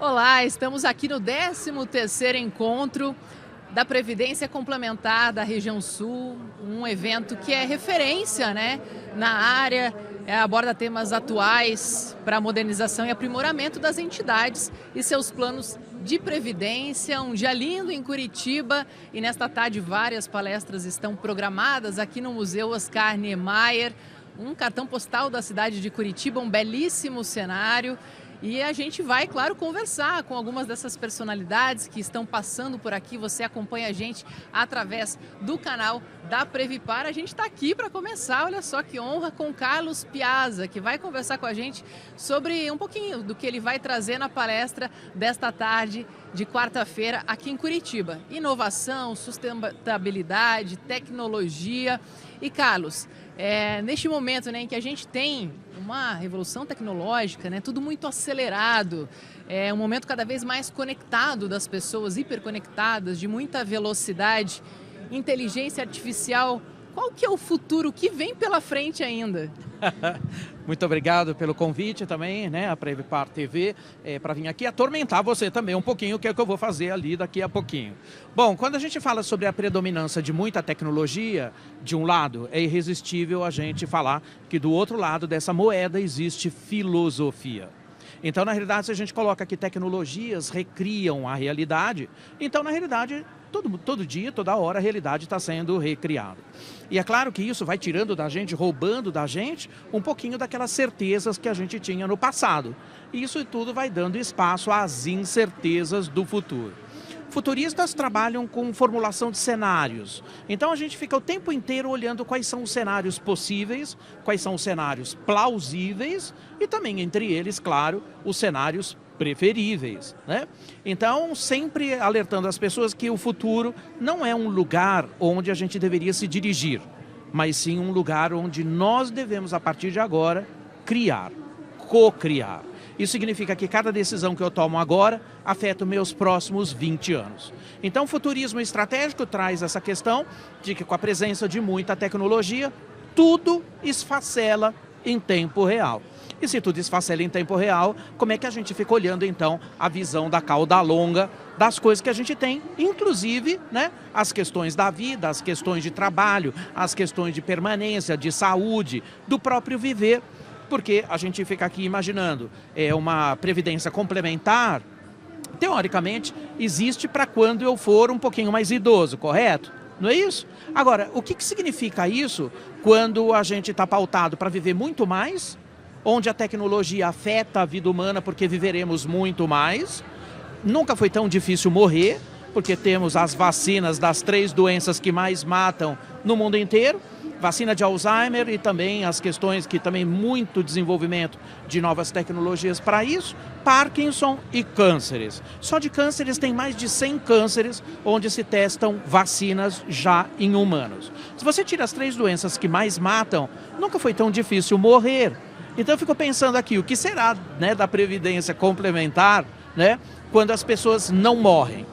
Olá, estamos aqui no 13º encontro da Previdência Complementar da Região Sul, um evento que é referência, na área, aborda temas atuais para a modernização e aprimoramento das entidades e seus planos de previdência. Um dia lindo em Curitiba e nesta tarde várias palestras estão programadas aqui no Museu Oscar Niemeyer, um cartão postal da cidade de Curitiba, um belíssimo cenário. E a gente vai, claro, conversar com algumas dessas personalidades que estão passando por aqui. Você acompanha a gente através do canal da Previpar. A gente está aqui para começar, olha só que honra, com Carlos Piazza, que vai conversar com a gente sobre um pouquinho do que ele vai trazer na palestra desta tarde de quarta-feira aqui em Curitiba. Inovação, sustentabilidade, tecnologia. E Carlos, neste momento em que a gente tem uma revolução tecnológica, tudo muito acelerado, um momento cada vez mais conectado das pessoas, hiperconectadas, de muita velocidade, inteligência artificial, qual que é o futuro que vem pela frente ainda? Muito obrigado pelo convite também, a Previpar TV, para vir aqui atormentar você também um pouquinho, que é o que eu vou fazer ali daqui a pouquinho. Bom, quando a gente fala sobre a predominância de muita tecnologia, de um lado, é irresistível a gente falar que do outro lado dessa moeda existe filosofia. Então, na realidade, se a gente coloca que tecnologias recriam a realidade, então, na realidade, todo dia, toda hora, a realidade está sendo recriada. E é claro que isso vai tirando da gente, roubando da gente, um pouquinho daquelas certezas que a gente tinha no passado. E isso tudo vai dando espaço às incertezas do futuro. Futuristas trabalham com formulação de cenários. Então a gente fica o tempo inteiro olhando quais são os cenários possíveis, quais são os cenários plausíveis e também entre eles, claro, os cenários preferíveis, Então, sempre alertando as pessoas que o futuro não é um lugar onde a gente deveria se dirigir, mas sim um lugar onde nós devemos, a partir de agora, criar, co-criar. Isso significa que cada decisão que eu tomo agora afeta os meus próximos 20 anos. Então, o futurismo estratégico traz essa questão de que, com a presença de muita tecnologia, tudo esfacela em tempo real. E se tudo esfacela em tempo real, como é que a gente fica olhando, então, a visão da cauda longa das coisas que a gente tem, inclusive, as questões da vida, as questões de trabalho, as questões de permanência, de saúde, do próprio viver, porque a gente fica aqui imaginando uma previdência complementar, teoricamente, existe para quando eu for um pouquinho mais idoso, correto? Não é isso? Agora, o que significa isso quando a gente está pautado para viver muito mais, onde a tecnologia afeta a vida humana porque viveremos muito mais? Nunca foi tão difícil morrer, porque temos as vacinas das 3 doenças que mais matam no mundo inteiro, vacina de Alzheimer e também as questões que também muito desenvolvimento de novas tecnologias para isso, Parkinson e cânceres. Só de cânceres tem mais de 100 cânceres onde se testam vacinas já em humanos. Se você tira as 3 doenças que mais matam, nunca foi tão difícil morrer. Então eu fico pensando aqui, o que será da previdência complementar, quando as pessoas não morrem?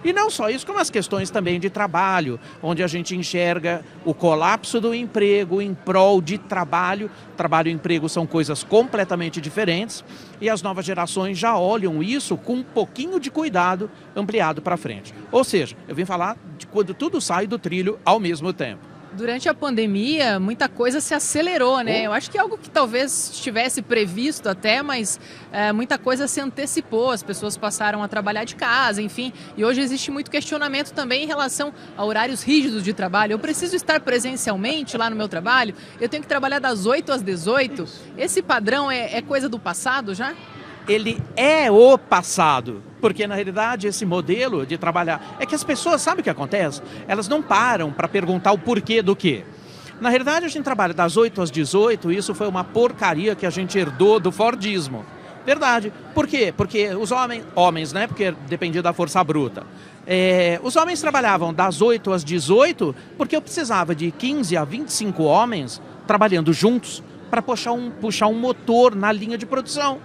E não só isso, como as questões também de trabalho, onde a gente enxerga o colapso do emprego em prol de trabalho. Trabalho e emprego são coisas completamente diferentes e as novas gerações já olham isso com um pouquinho de cuidado ampliado para frente. Ou seja, eu vim falar de quando tudo sai do trilho ao mesmo tempo. Durante a pandemia, muita coisa se acelerou, Eu acho que é algo que talvez estivesse previsto até, mas muita coisa se antecipou. As pessoas passaram a trabalhar de casa, enfim. E hoje existe muito questionamento também em relação a horários rígidos de trabalho. Eu preciso estar presencialmente lá no meu trabalho? Eu tenho que trabalhar das 8 às 18? Esse padrão é coisa do passado já? Ele é o passado, porque na realidade esse modelo de trabalhar, é que as pessoas, sabe o que acontece? Elas não param para perguntar o porquê do quê. Na realidade a gente trabalha das 8 às 18, isso foi uma porcaria que a gente herdou do Fordismo. Verdade. Por quê? Porque os homens, porque dependia da força bruta. Os homens trabalhavam das 8 às 18 porque eu precisava de 15 a 25 homens trabalhando juntos para puxar um motor na linha de produção.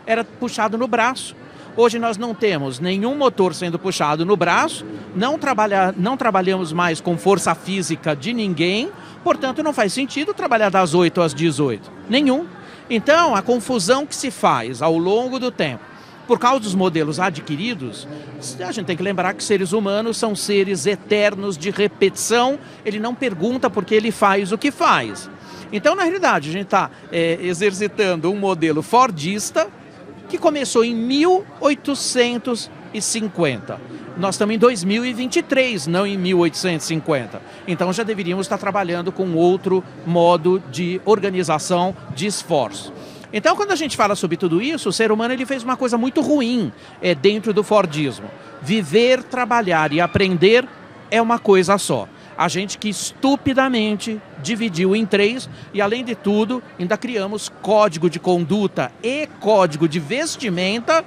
Era puxado no braço. Hoje nós não temos nenhum motor sendo puxado no braço, não trabalhamos mais com força física de ninguém, portanto não faz sentido trabalhar das 8 às 18. Nenhum. Então, a confusão que se faz ao longo do tempo por causa dos modelos adquiridos, a gente tem que lembrar que seres humanos são seres eternos de repetição, ele não pergunta porque ele faz o que faz. Então, na realidade, a gente está exercitando um modelo fordista que começou em 1850. Nós estamos em 2023, não em 1850. Então já deveríamos estar trabalhando com outro modo de organização de esforço. Então, quando a gente fala sobre tudo isso, o ser humano ele fez uma coisa muito ruim dentro do Fordismo. Viver, trabalhar e aprender é uma coisa só. A gente que estupidamente dividiu em 3 e, além de tudo, ainda criamos código de conduta e código de vestimenta,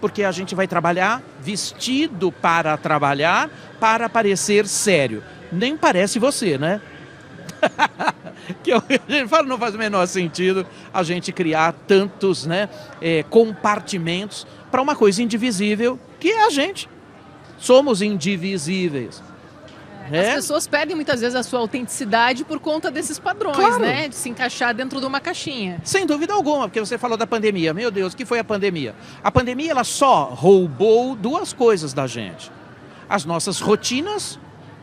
porque a gente vai trabalhar vestido para trabalhar, para parecer sério. Nem parece você, né? Que a gente fala, não faz o menor sentido a gente criar tantos, né, compartimentos para uma coisa indivisível que é a gente. Somos indivisíveis. As pessoas perdem muitas vezes a sua autenticidade por conta desses padrões, claro, né? De se encaixar dentro de uma caixinha. Sem dúvida alguma, porque você falou da pandemia. Meu Deus, o que foi a pandemia? A pandemia ela só roubou 2 coisas da gente: as nossas rotinas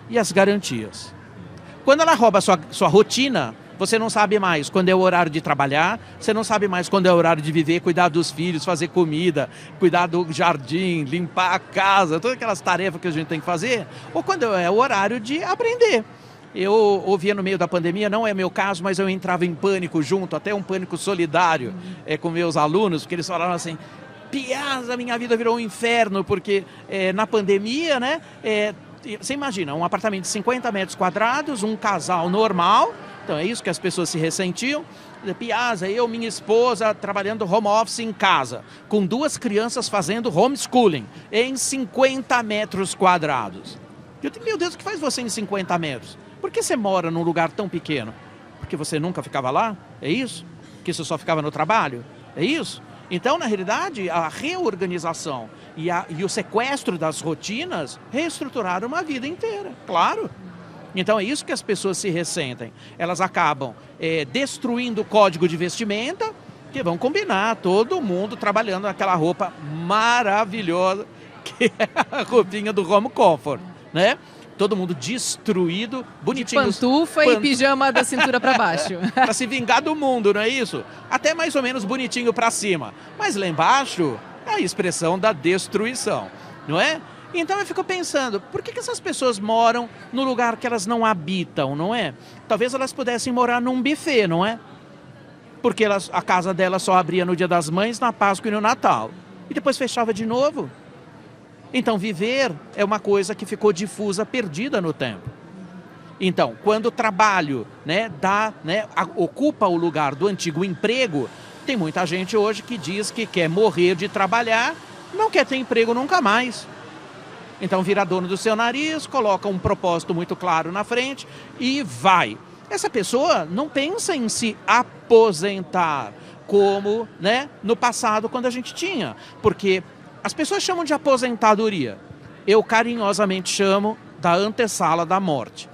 e as garantias. Quando ela rouba a sua rotina, você não sabe mais quando é o horário de trabalhar, você não sabe mais quando é o horário de viver, cuidar dos filhos, fazer comida, cuidar do jardim, limpar a casa, todas aquelas tarefas que a gente tem que fazer, ou quando é o horário de aprender. Eu ouvia no meio da pandemia, não é meu caso, mas eu entrava em pânico junto, até um pânico solidário com meus alunos, porque eles falaram assim: Piazza, minha vida virou um inferno, porque na pandemia, né, você imagina, um apartamento de 50 metros quadrados, um casal normal. Então é isso que as pessoas se ressentiam. Piazza, eu, minha esposa, trabalhando home office em casa, com 2 crianças fazendo homeschooling, em 50 metros quadrados. Eu digo, meu Deus, o que faz você em 50 metros? Por que você mora num lugar tão pequeno? Porque você nunca ficava lá? É isso? Que você só ficava no trabalho? É isso? Então, na realidade, a reorganização e o sequestro das rotinas reestruturaram uma vida inteira, claro. Então é isso que as pessoas se ressentem. Elas acabam destruindo o código de vestimenta, que vão combinar todo mundo trabalhando naquela roupa maravilhosa, que é a roupinha do home comfort, né? Todo mundo destruído, bonitinho. De pantufa e pijama da cintura para baixo. Para se vingar do mundo, não é isso? Até mais ou menos bonitinho para cima. Mas lá embaixo é a expressão da destruição, não é? Então eu fico pensando, por que essas pessoas moram no lugar que elas não habitam, não é? Talvez elas pudessem morar num buffet, não é? Porque a casa delas só abria no Dia das Mães, na Páscoa e no Natal. E depois fechava de novo. Então viver é uma coisa que ficou difusa, perdida no tempo. Então, quando o trabalho ocupa o lugar do antigo emprego, tem muita gente hoje que diz que quer morrer de trabalhar, não quer ter emprego nunca mais. Então vira dono do seu nariz, coloca um propósito muito claro na frente e vai. Essa pessoa não pensa em se aposentar como, né, no passado quando a gente tinha. Porque as pessoas chamam de aposentadoria. Eu carinhosamente chamo da antessala da morte.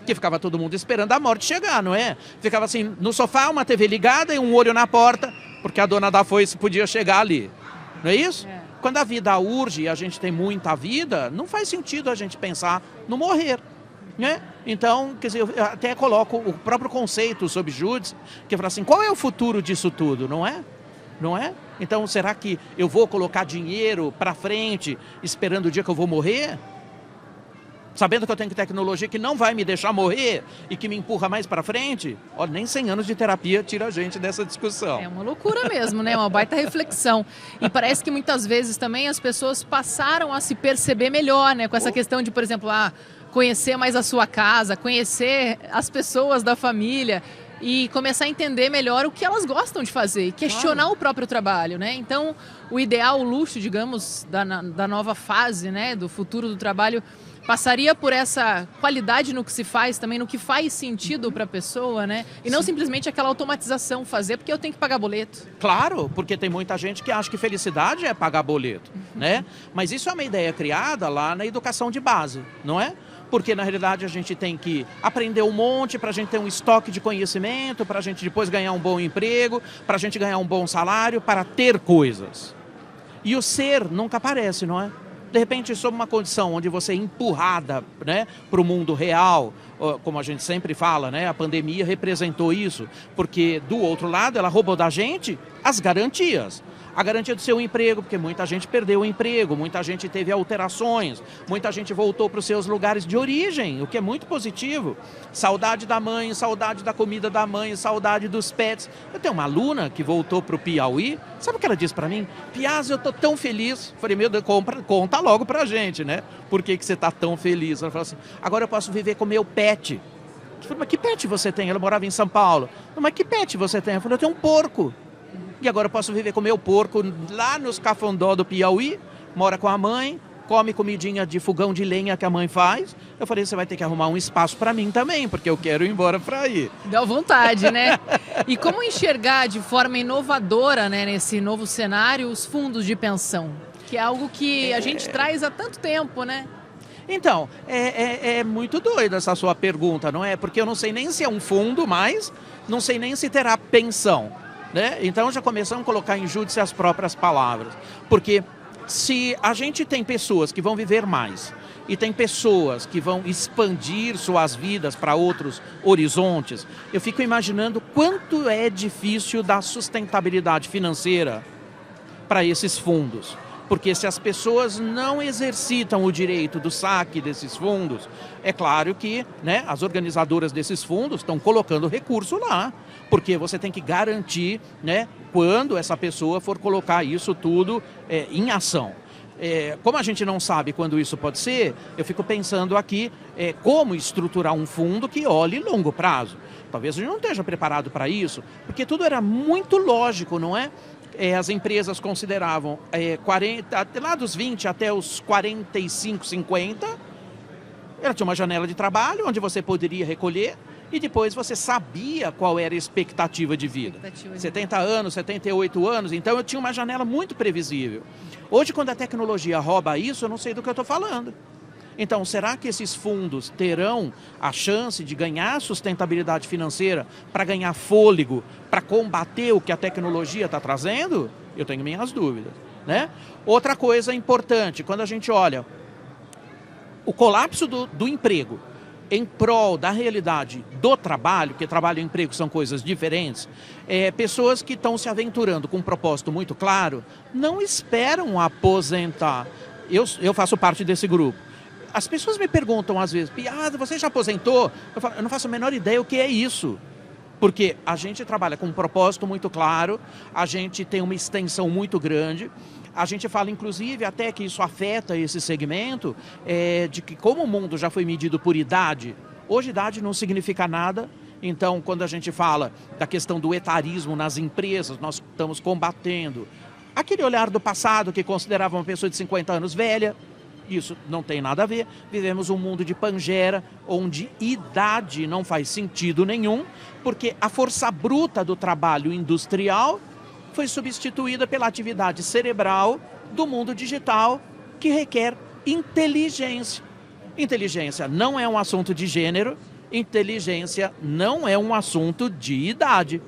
Que ficava todo mundo esperando a morte chegar, não é? Ficava assim, no sofá, uma TV ligada e um olho na porta, porque a dona da foice podia chegar ali. Não é isso? Quando a vida urge e a gente tem muita vida, não faz sentido a gente pensar no morrer, né? Então, quer dizer, eu até coloco o próprio conceito sobre júdice, que fala assim, qual é o futuro disso tudo, não é? Não é? Então, será que eu vou colocar dinheiro para frente esperando o dia que eu vou morrer? Sabendo que eu tenho tecnologia que não vai me deixar morrer e que me empurra mais para frente? Olha, nem 100 anos de terapia tira a gente dessa discussão. É uma loucura mesmo, né? Uma baita reflexão. E parece que muitas vezes também as pessoas passaram a se perceber melhor, né? Com essa questão de, por exemplo, conhecer mais a sua casa, conhecer as pessoas da família e começar a entender melhor o que elas gostam de fazer e questionar o próprio trabalho, né? Então, o ideal, o luxo, digamos, da nova fase, né? Do futuro do trabalho passaria por essa qualidade no que se faz, também no que faz sentido para a pessoa, né? E não simplesmente aquela automatização, fazer porque eu tenho que pagar boleto. Claro, porque tem muita gente que acha que felicidade é pagar boleto, né? Mas isso é uma ideia criada lá na educação de base, não é? Porque na realidade a gente tem que aprender um monte para a gente ter um estoque de conhecimento, para a gente depois ganhar um bom emprego, para a gente ganhar um bom salário, para ter coisas. E o ser nunca aparece, não é? De repente, sob uma condição onde você é empurrada, né, para o mundo real, como a gente sempre fala, né, a pandemia representou isso, porque do outro lado ela roubou da gente as garantias. A garantia do seu emprego, porque muita gente perdeu o emprego, muita gente teve alterações, muita gente voltou para os seus lugares de origem, o que é muito positivo. Saudade da mãe, saudade da comida da mãe, saudade dos pets. Eu tenho uma aluna que voltou para o Piauí, sabe o que ela disse para mim? Piaz, eu estou tão feliz. Falei, meu Deus, conta logo para a gente, né? Por que você está tão feliz? Ela falou assim, agora eu posso viver com meu pet. Eu falei, mas que pet você tem? Ela morava em São Paulo. Mas que pet você tem? Eu falei, eu tenho um porco. E agora eu posso viver com meu porco lá nos Cafundó do Piauí, mora com a mãe, come comidinha de fogão de lenha que a mãe faz. Eu falei, você vai ter que arrumar um espaço para mim também, porque eu quero ir embora para aí. Deu vontade, né? E como enxergar de forma inovadora, né, nesse novo cenário, os fundos de pensão? Que é algo que a gente traz há tanto tempo, né? Então, é muito doida essa sua pergunta, não é? Porque eu não sei nem se é um fundo mais, não sei nem se terá pensão. Né? Então já começamos a colocar em júdice as próprias palavras. Porque se a gente tem pessoas que vão viver mais e tem pessoas que vão expandir suas vidas para outros horizontes, eu fico imaginando quanto é difícil dar sustentabilidade financeira para esses fundos. Porque se as pessoas não exercitam o direito do saque desses fundos, é claro que, né, as organizadoras desses fundos estão colocando recurso lá. Porque você tem que garantir, né, quando essa pessoa for colocar isso tudo em ação. Como a gente não sabe quando isso pode ser, eu fico pensando aqui como estruturar um fundo que olhe longo prazo. Talvez a gente não esteja preparado para isso, porque tudo era muito lógico, não é? As empresas consideravam 40, lá dos 20 até os 45, 50, ela tinha uma janela de trabalho onde você poderia recolher e depois você sabia qual era a expectativa de vida. 70 anos, 78 anos, então eu tinha uma janela muito previsível. Hoje, quando a tecnologia rouba isso, eu não sei do que eu estou falando. Então, será que esses fundos terão a chance de ganhar sustentabilidade financeira para ganhar fôlego, para combater o que a tecnologia está trazendo? Eu tenho minhas dúvidas, né? Outra coisa importante, quando a gente olha o colapso do emprego em prol da realidade do trabalho, que trabalho e emprego são coisas diferentes, pessoas que estão se aventurando com um propósito muito claro, não esperam aposentar. Eu faço parte desse grupo. As pessoas me perguntam às vezes, Piada, você já aposentou? Eu falo, eu não faço a menor ideia o que é isso. Porque a gente trabalha com um propósito muito claro, a gente tem uma extensão muito grande, a gente fala inclusive até que isso afeta esse segmento, de que como o mundo já foi medido por idade, hoje idade não significa nada. Então, quando a gente fala da questão do etarismo nas empresas, nós estamos combatendo aquele olhar do passado que considerava uma pessoa de 50 anos velha. Isso não tem nada a ver. Vivemos um mundo de Pangera, onde idade não faz sentido nenhum, porque a força bruta do trabalho industrial foi substituída pela atividade cerebral do mundo digital, que requer inteligência. Inteligência não é um assunto de gênero, inteligência não é um assunto de idade.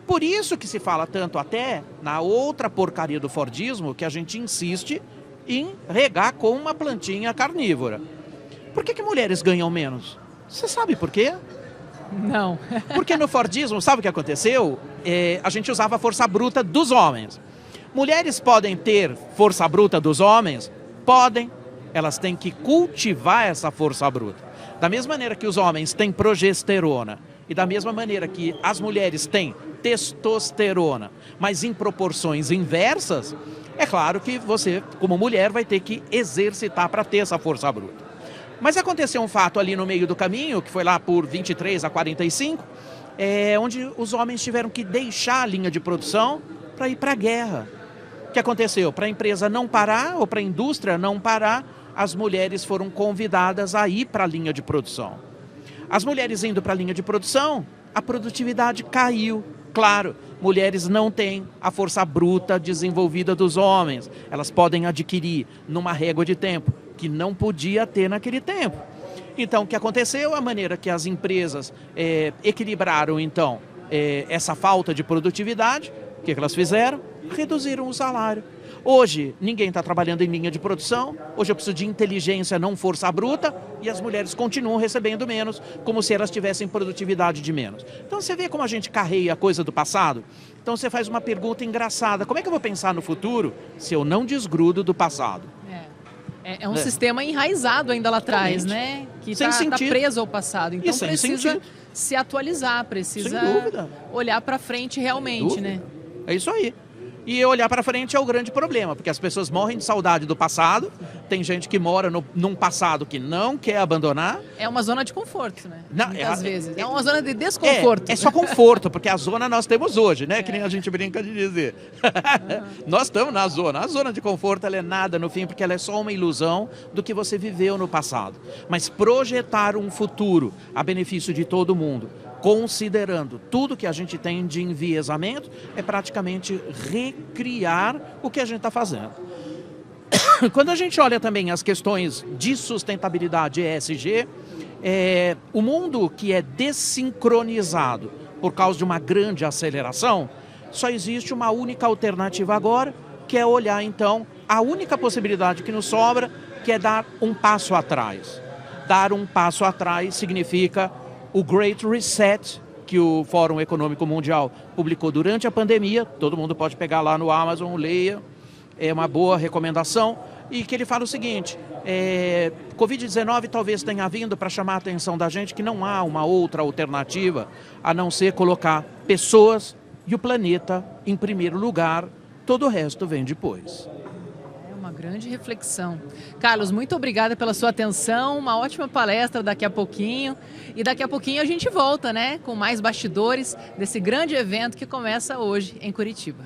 Por isso que se fala tanto até na outra porcaria do Fordismo, que a gente insiste em regar com uma plantinha carnívora. Por que mulheres ganham menos? Você sabe por quê? Não. Porque no Fordismo, sabe o que aconteceu? A gente usava a força bruta dos homens. Mulheres podem ter força bruta dos homens? Podem. Elas têm que cultivar essa força bruta. Da mesma maneira que os homens têm progesterona e da mesma maneira que as mulheres têm testosterona, mas em proporções inversas, é claro que você, como mulher, vai ter que exercitar para ter essa força bruta. Mas aconteceu um fato ali no meio do caminho, que foi lá por 23 a 45, onde os homens tiveram que deixar a linha de produção para ir para a guerra. O que aconteceu? Para a empresa não parar, ou para a indústria não parar, as mulheres foram convidadas a ir para a linha de produção. As mulheres indo para a linha de produção, a produtividade caiu. Claro, mulheres não têm a força bruta desenvolvida dos homens. Elas podem adquirir numa régua de tempo que não podia ter naquele tempo. Então, o que aconteceu? A maneira que as empresas equilibraram, então, essa falta de produtividade, o que elas fizeram? Reduziram o salário. Hoje, ninguém está trabalhando em linha de produção, hoje eu preciso de inteligência, não força bruta, e as mulheres continuam recebendo menos, como se elas tivessem produtividade de menos. Então você vê como a gente carreia a coisa do passado? Então você faz uma pergunta engraçada, como é que eu vou pensar no futuro se eu não desgrudo do passado? É um sistema enraizado ainda lá atrás, né? Que está preso ao passado. Então precisa se atualizar, precisa olhar para frente realmente, né? É isso aí. E olhar para frente é o grande problema, porque as pessoas morrem de saudade do passado, tem gente que mora num passado que não quer abandonar. É uma zona de conforto, né? Às vezes. É uma É, zona de desconforto. É só conforto, porque a zona nós temos hoje, né? Que nem a gente brinca de dizer. Nós estamos na zona. A zona de conforto ela é nada no fim, porque ela é só uma ilusão do que você viveu no passado. Mas projetar um futuro a benefício de todo mundo, considerando tudo que a gente tem de enviesamento, é praticamente recriar o que a gente está fazendo. Quando a gente olha também as questões de sustentabilidade ESG, o mundo que é desincronizado por causa de uma grande aceleração, só existe uma única alternativa agora, que é olhar então a única possibilidade que nos sobra, que é dar um passo atrás. Dar um passo atrás significa o Great Reset, que o Fórum Econômico Mundial publicou durante a pandemia, todo mundo pode pegar lá no Amazon, leia, é uma boa recomendação, e que ele fala o seguinte, Covid-19 talvez tenha vindo para chamar a atenção da gente que não há uma outra alternativa a não ser colocar pessoas e o planeta em primeiro lugar, todo o resto vem depois. Uma grande reflexão. Carlos, muito obrigada pela sua atenção, uma ótima palestra daqui a pouquinho. E daqui a pouquinho a gente volta, né, com mais bastidores desse grande evento que começa hoje em Curitiba.